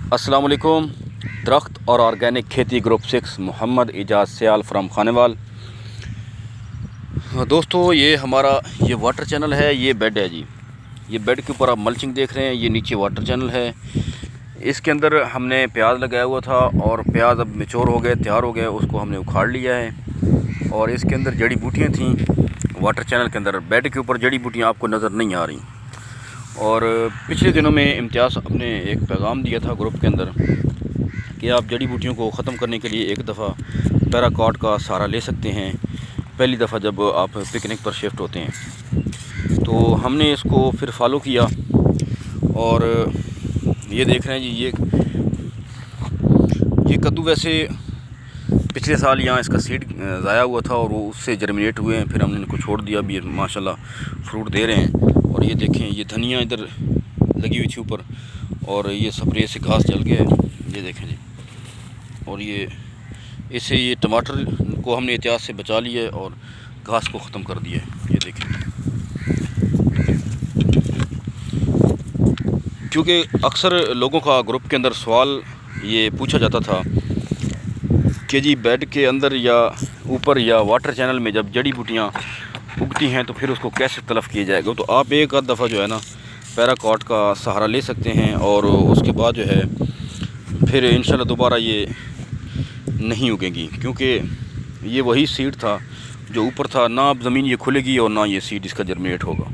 अस्सलाम वालेकुम। दरख्त और ऑर्गेनिक खेती ग्रुप 6 मोहम्मद इजाज़ सियाल फ्राम खानेवाल। दोस्तों, ये हमारा वाटर चैनल है, ये बेड है जी। ये बेड के ऊपर आप मल्चिंग देख रहे हैं, ये नीचे वाटर चैनल है। इसके अंदर हमने प्याज लगाया हुआ था और प्याज अब मैच्योर हो गए, तैयार हो गए, उसको हमने उखाड़ लिया है। और इसके अंदर जड़ी बूटियाँ थीं वाटर चैनल के अंदर, बेड के ऊपर जड़ी बूटियाँ आपको नज़र नहीं आ रही। और पिछले दिनों में इम्तियाज़ अपने एक पैगाम दिया था ग्रुप के अंदर कि आप जड़ी बूटियों को ख़त्म करने के लिए एक दफ़ा पैराकॉट का सहारा ले सकते हैं, पहली दफ़ा जब आप पिकनिक पर शिफ्ट होते हैं। तो हमने इसको फिर फॉलो किया और ये देख रहे हैं जी, ये कद्दू वैसे पिछले साल यहाँ इसका सीड ज़ाया हुआ था और वो उससे जर्मिनेट हुए हैं, फिर हमने इनको छोड़ दिया। अभी माशाल्लाह फ्रूट दे रहे हैं। और ये देखें, ये धनिया इधर लगी हुई थी ऊपर और ये स्प्रे से घास जल गया है, ये देखें जी। और इससे ये टमाटर को हमने एहतियात से बचा लिया है और घास को ख़त्म कर दिया है, ये देखें। क्योंकि अक्सर लोगों का ग्रुप के अंदर सवाल ये पूछा जाता था कि जी बेड के अंदर या ऊपर या वाटर चैनल में जब जड़ी बूटियाँ उगती हैं तो फिर उसको कैसे तलफ़ किया जाएगा। तो आप एक आध दफ़ा जो है ना पैराकॉट का सहारा ले सकते हैं और उसके बाद जो है फिर इंशाल्लाह दोबारा ये नहीं उगेंगी, क्योंकि ये वही सीड था जो ऊपर था। ना अब ज़मीन ये खुलेगी और ना ये सीड इसका जर्मिनेट होगा।